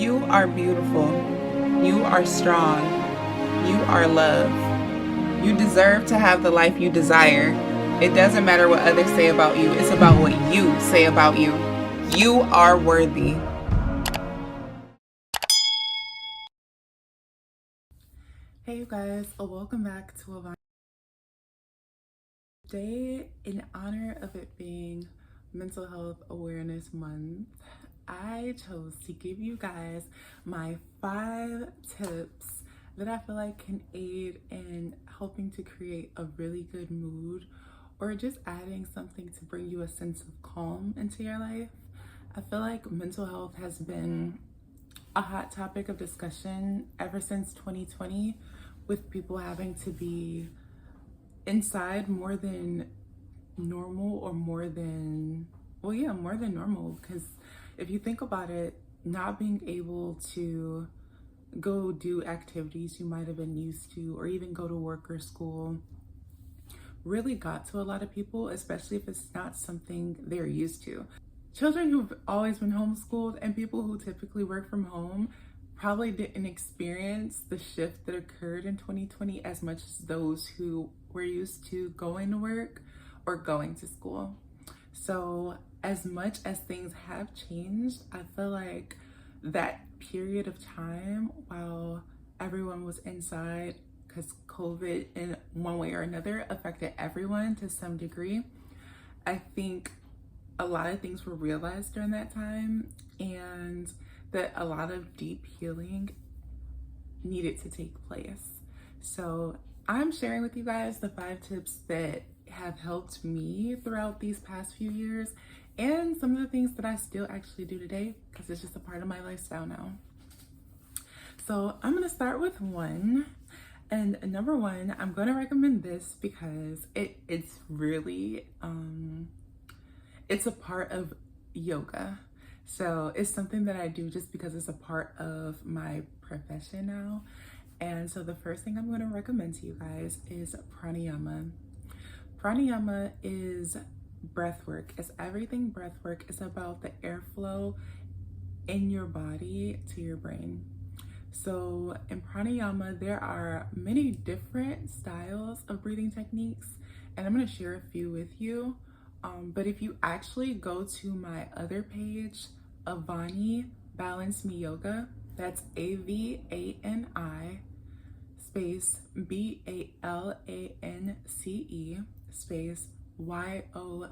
You are beautiful. You are strong. You are love. You deserve to have the life you desire. It doesn't matter what others say about you, it's about what you say about you. You are worthy. Hey, you guys, welcome back to Avani. Today, in honor of it being Mental Health Awareness Month, I chose to give you guys my 5 tips that I feel like can aid in helping to create a really good mood or just adding something to bring you a sense of calm into your life. I feel like mental health has been a hot topic of discussion ever since 2020, with people having to be inside more than normal, or more than normal, because if you think about it, not being able to go do activities you might have been used to, or even go to work or school, really got to a lot of people, especially if it's not something they're used to. Children who've always been homeschooled and people who typically work from home probably didn't experience the shift that occurred in 2020 as much as those who were used to going to work or going to school. So as much as things have changed, I feel like that period of time while everyone was inside, because COVID in one way or another affected everyone to some degree, I think a lot of things were realized during that time, and that a lot of deep healing needed to take place. So I'm sharing with you guys the 5 tips that have helped me throughout these past few years, and some of the things that I still actually do today, because it's just a part of my lifestyle now. So I'm gonna start with 1. And number 1, I'm gonna recommend this because it's really, it's a part of yoga. So it's something that I do just because it's a part of my profession now. And so the first thing I'm going to recommend to you guys is pranayama. Pranayama is breath work. It's everything breath work. It's about the airflow in your body to your brain. So in pranayama, there are many different styles of breathing techniques, and I'm going to share a few with you. But if you actually go to my other page, Avani Balance Me Yoga, that's AVANI space BALANCE space YOGA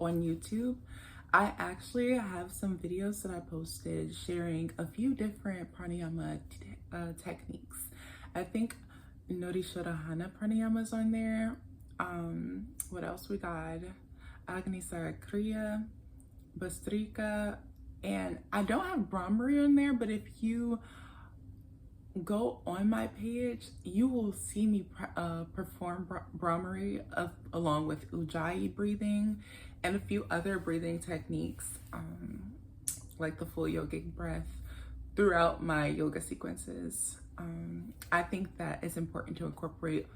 on YouTube, I actually have some videos that I posted sharing a few different pranayama techniques. I think Nodi Shodhana pranayama is on there. What else we got? Agni Kriya, Bastrika, and I don't have Brahmari on there, but if you go on my page, you will see me perform Brahmari along with Ujjayi breathing and a few other breathing techniques, like the full yogic breath, throughout my yoga sequences. I think that it's important to incorporate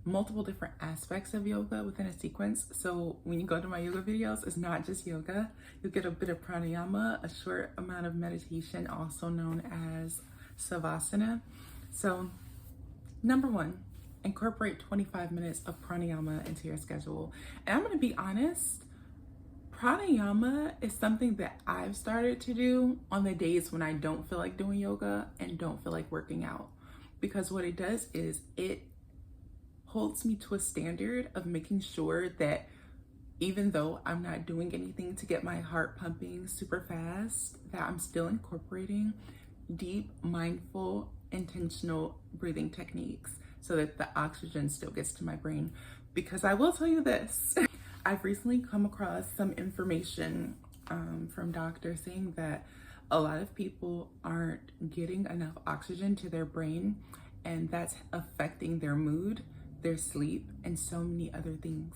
multiple different aspects of yoga within a sequence. So when you go to my yoga videos, it's not just yoga. You'll get a bit of pranayama, a short amount of meditation, also known as savasana. So number 1, incorporate 25 minutes of pranayama into your schedule. And I'm gonna be honest, pranayama is something that I've started to do on the days when I don't feel like doing yoga and don't feel like working out. Because what it does is it holds me to a standard of making sure that even though I'm not doing anything to get my heart pumping super fast, that I'm still incorporating deep, mindful, intentional breathing techniques so that the oxygen still gets to my brain. Because I will tell you this, I've recently come across some information from doctors saying that a lot of people aren't getting enough oxygen to their brain, and that's affecting their mood, their sleep, and so many other things.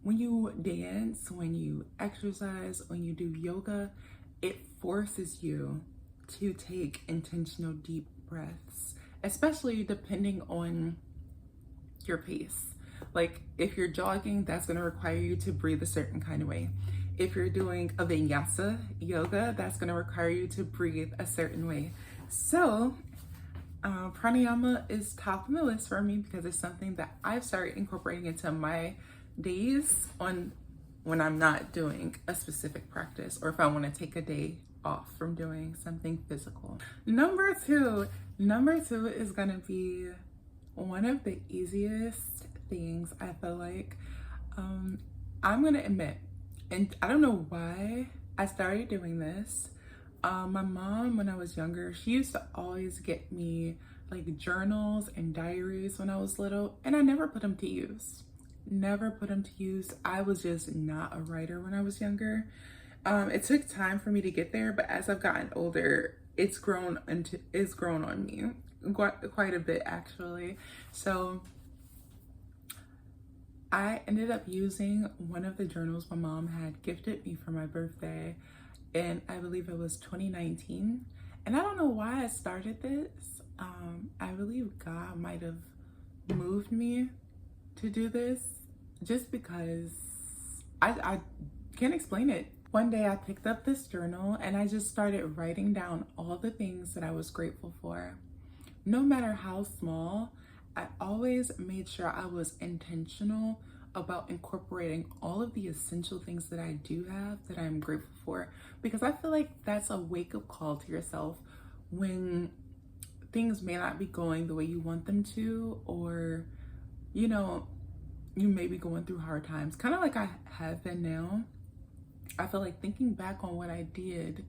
When you dance, when you exercise, when you do yoga, it forces you to take intentional deep breaths, especially depending on your pace. Like if you're jogging, that's going to require you to breathe a certain kind of way. If you're doing a vinyasa yoga, that's going to require you to breathe a certain way. So pranayama is top on the list for me because it's something that I've started incorporating into my days on when I'm not doing a specific practice, or if I want to take a day off from doing something physical. Number two is gonna be one of the easiest things, I feel like. I'm gonna admit, and I don't know why I started doing this. My mom, when I was younger, she used to always get me like journals and diaries when I was little, and I never put them to use. Never put them to use. I was just not a writer when I was younger. It took time for me to get there, but as I've gotten older, it's grown on me quite a bit actually. So I ended up using one of the journals my mom had gifted me for my birthday, and I believe it was 2019. And I don't know why I started this. I believe God might have moved me to do this, just because I can't explain it. One day I picked up this journal and I just started writing down all the things that I was grateful for. No matter how small, I always made sure I was intentional about incorporating all of the essential things that I do have that I'm grateful for, because I feel like that's a wake-up call to yourself when things may not be going the way you want them to, or you know, you may be going through hard times, kind of like I have been now. I feel like thinking back on what I did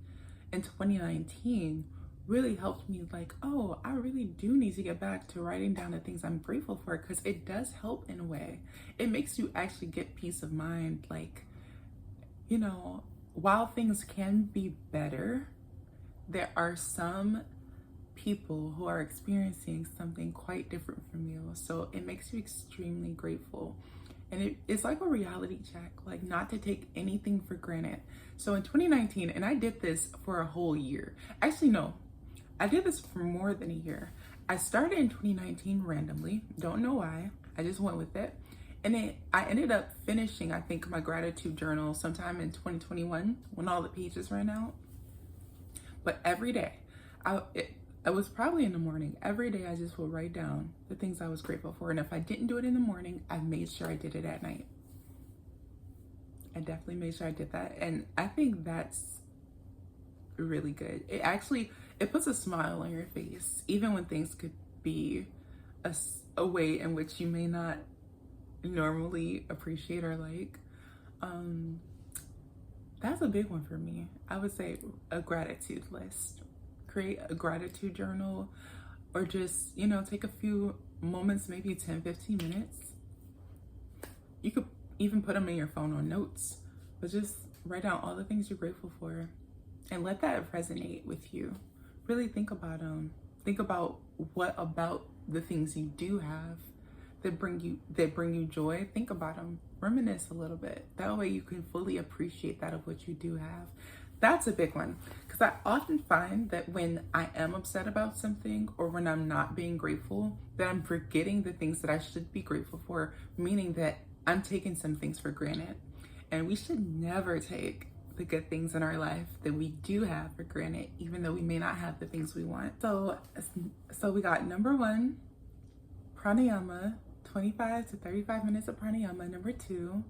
in 2019 really helped me, like, oh, I really do need to get back to writing down the things I'm grateful for, because it does help in a way. It makes you actually get peace of mind. Like, you know, while things can be better, there are some people who are experiencing something quite different from you. So it makes you extremely grateful. And it's like a reality check, like not to take anything for granted. So in 2019, and I did this for a whole year. Actually, no, I did this for more than a year. I started in 2019 randomly. Don't know why. I just went with it. And then I ended up finishing, I think, my gratitude journal sometime in 2021 when all the pages ran out. But every day, it was probably in the morning. Every day I just would write down the things I was grateful for. And if I didn't do it in the morning, I made sure I did it at night. I definitely made sure I did that. And I think that's really good. It puts a smile on your face, even when things could be a way in which you may not normally appreciate or like. That's a big one for me. I would say a gratitude list. Create a gratitude journal, or just, you know, take a few moments, maybe 10-15 minutes. You could even put them in your phone on notes, but just write down all the things you're grateful for and let that resonate with you. Really think about them. Think about what about the things you do have that bring you joy. Think about them. Reminisce a little bit. That way you can fully appreciate that of what you do have. That's a big one, because I often find that when I am upset about something, or when I'm not being grateful, that I'm forgetting the things that I should be grateful for, meaning that I'm taking some things for granted. And we should never take the good things in our life that we do have for granted, even though we may not have the things we want. So we got number one, pranayama, 25 to 35 minutes of pranayama. Number two,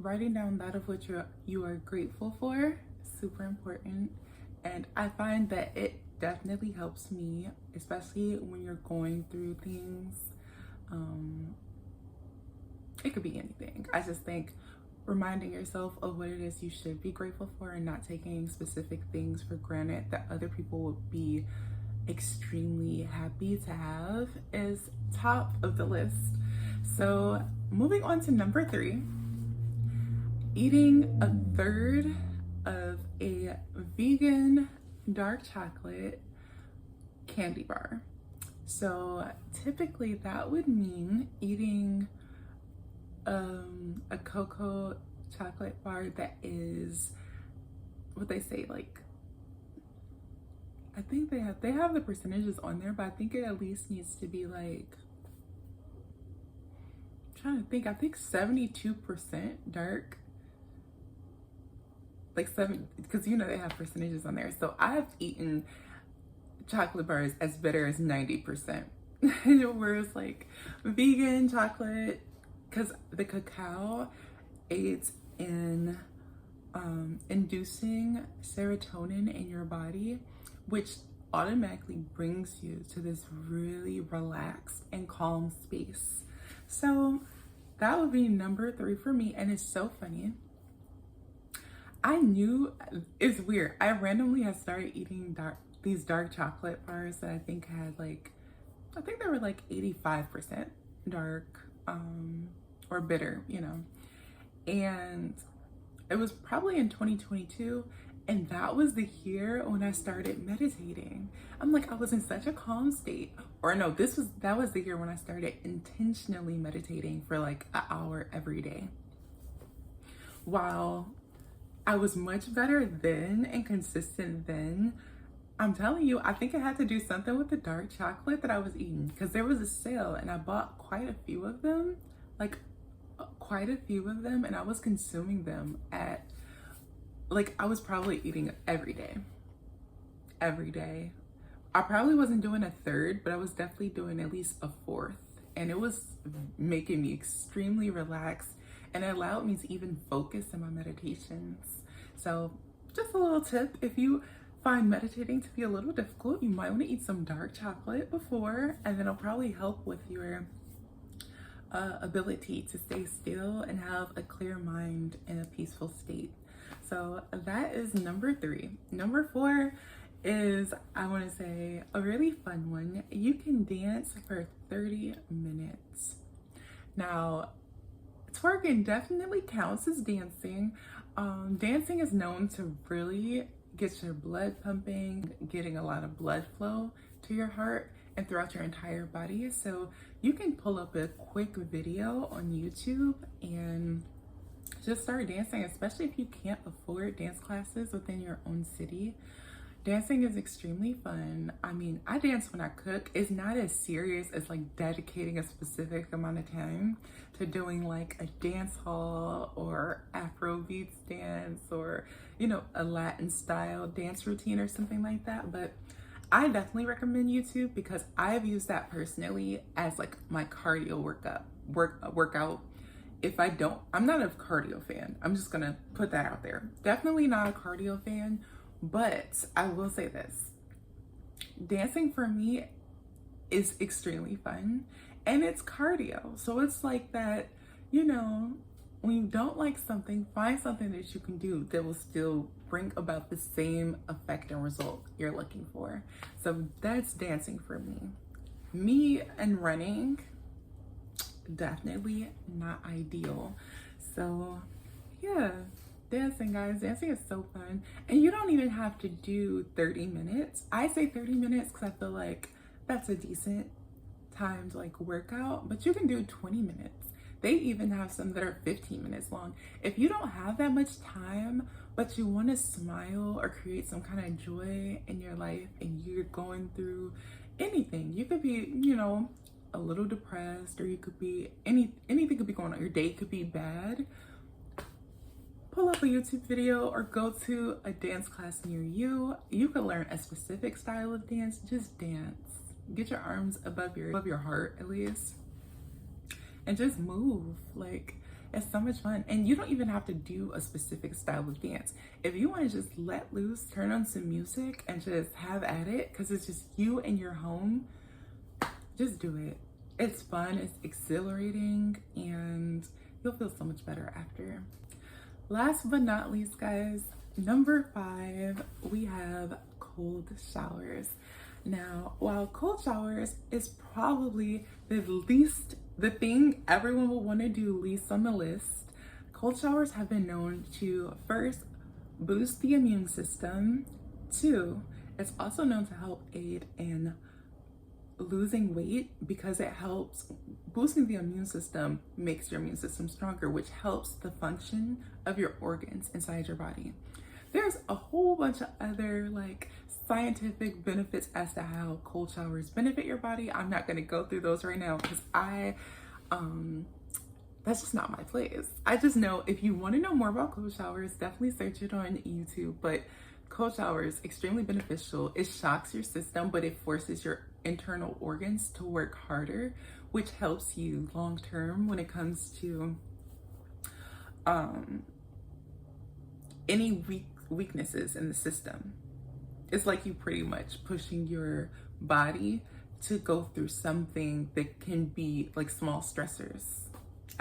writing down that of what you are grateful for. Super important. And I find that it definitely helps me, especially when you're going through things. It could be anything. I just think reminding yourself of what it is you should be grateful for, and not taking specific things for granted that other people would be extremely happy to have, is top of the list. So moving on to number three, eating a third of a vegan dark chocolate candy bar. So typically that would mean eating a cocoa chocolate bar that is what they say, like, I think they have the percentages on there, but I think it at least needs to be like, I'm trying to think, I think 72% dark like 7, because you know they have percentages on there. So I've eaten chocolate bars as bitter as 90%. Whereas like vegan chocolate, because the cacao aids in inducing serotonin in your body, which automatically brings you to this really relaxed and calm space. So that would be number 3 for me. And it's so funny, I knew, it's weird, I randomly had started eating these dark chocolate bars that I think had like, I think they were like 85% dark or bitter, you know. And it was probably in 2022, and that was the year when I started meditating. I'm like, I was in such a calm state. Or no, that was the year when I started intentionally meditating for like an hour every day. While I was much better then and consistent then, I'm telling you, I think it had to do something with the dark chocolate that I was eating, because there was a sale and I bought quite a few of them, and I was consuming them at, like, I was probably eating every day. I probably wasn't doing a third, but I was definitely doing at least a fourth, and it was making me extremely relaxed, and it allowed me to even focus in my meditations. So just a little tip, if you find meditating to be a little difficult, you might want to eat some dark chocolate before, and then it'll probably help with your ability to stay still and have a clear mind in a peaceful state. So that is number 3. Number 4 is, I want to say, a really fun one. You can dance for 30 minutes. Now, twerking definitely counts as dancing. Dancing is known to really get your blood pumping, getting a lot of blood flow to your heart and throughout your entire body. So you can pull up a quick video on YouTube and just start dancing, especially if you can't afford dance classes within your own city. Dancing is extremely fun. I mean, I dance when I cook. It's not as serious as like dedicating a specific amount of time to doing like a dance hall or Afrobeats dance, or, you know, a Latin style dance routine or something like that. But I definitely recommend YouTube, because I've used that personally as like my cardio workout. If I don't, I'm not a cardio fan. I'm just gonna put that out there. Definitely not a cardio fan, but I will say this. Dancing for me is extremely fun, and it's cardio. So it's like that, you know, when you don't like something, find something that you can do that will still bring about the same effect and result you're looking for. So that's dancing for me. Me and running, definitely not ideal. So yeah, dancing, guys. Dancing is so fun. And you don't even have to do 30 minutes. I say 30 minutes because I feel like that's a decent time to like work out, but you can do 20 minutes. They even have some that are 15 minutes long. If you don't have that much time, but you want to smile or create some kind of joy in your life, and you're going through anything, you could be, you know, a little depressed, or you could be, anything could be going on. Your day could be bad. Pull up a YouTube video or go to a dance class near you. You could learn a specific style of dance. Just dance. Get your arms above your heart at least, and just move. Like, it's so much fun. And you don't even have to do a specific style of dance. If you want to just let loose, turn on some music and just have at it, because it's just you in your home, just do it. It's fun, it's exhilarating, and you'll feel so much better after. Last but not least, guys, number 5, we have cold showers. Now, while cold showers is probably the thing everyone will want to do least on the list, cold showers have been known to, first, boost the immune system. 2, it's also known to help aid in losing weight, because it helps. Boosting the immune system makes your immune system stronger, which helps the function of your organs inside your body. There's a whole bunch of other like scientific benefits as to how cold showers benefit your body. I'm not going to go through those right now, because that's just not my place. I just know if you want to know more about cold showers, definitely search it on YouTube. But cold showers, extremely beneficial. It shocks your system, but it forces your internal organs to work harder, which helps you long term when it comes to any weaknesses in the system. It's like you pretty much pushing your body to go through something that can be like small stressors.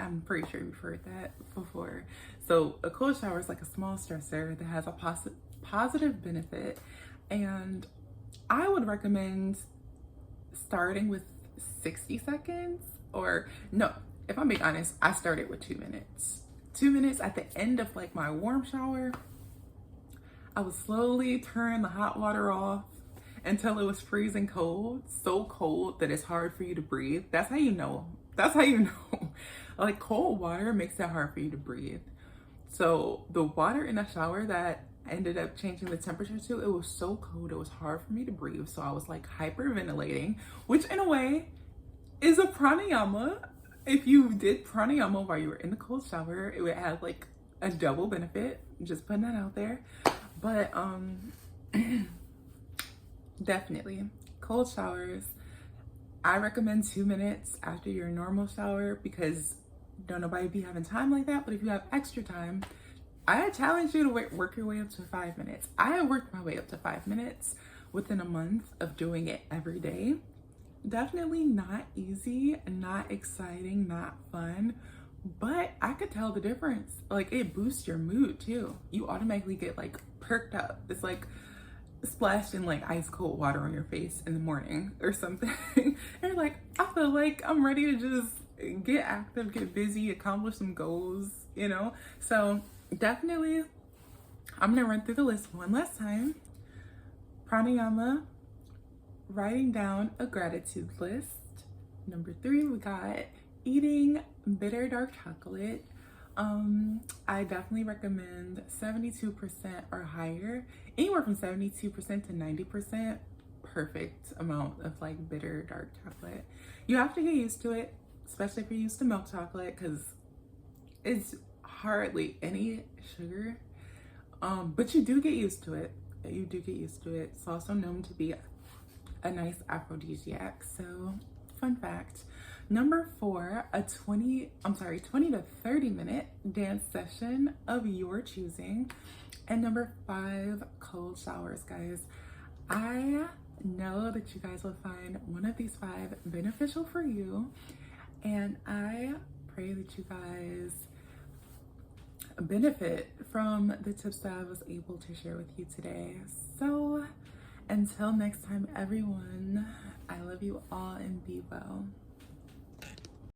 I'm pretty sure you've heard that before. So a cold shower is like a small stressor that has a positive benefit. And I would recommend starting with 60 seconds, or no, if I'm being honest, I started with 2 minutes. 2 minutes at the end of like my warm shower. I would slowly turn the hot water off until it was freezing cold, so cold that it's hard for you to breathe. That's how you know. That's how you know. Like cold water makes it hard for you to breathe. So the water in the shower that I ended up changing the temperature to, it was so cold, it was hard for me to breathe. So I was like hyperventilating, which in a way is a pranayama. If you did pranayama while you were in the cold shower, it would have like a double benefit. Just putting that out there. But definitely cold showers. I recommend 2 minutes after your normal shower because don't nobody be having time like that. But if you have extra time, I challenge you to work your way up to 5 minutes. I have worked my way up to 5 minutes within a month of doing it every day. Definitely not easy, not exciting, not fun, but I could tell the difference. Like it boosts your mood too. You automatically get like perked up. It's like splashing like ice cold water on your face in the morning or something. And you're like, I feel like I'm ready to just get active, get busy, accomplish some goals, you know? So definitely, I'm gonna run through the list one last time. Pranayama, writing down a gratitude list. Number 3, we got eating bitter dark chocolate. I definitely recommend 72% or higher, anywhere from 72% to 90%. Perfect amount of like bitter dark chocolate. You have to get used to it, especially if you're used to milk chocolate, because it's hardly any sugar. But you do get used to it. You do get used to it. It's also known to be a nice aphrodisiac. So, fun fact. Number 4, a 20 to 30 minute dance session of your choosing. And number 5, cold showers, guys. I know that you guys will find one of these 5 beneficial for you. And I pray that you guys benefit from the tips that I was able to share with you today. So until next time, everyone, I love you all and be well.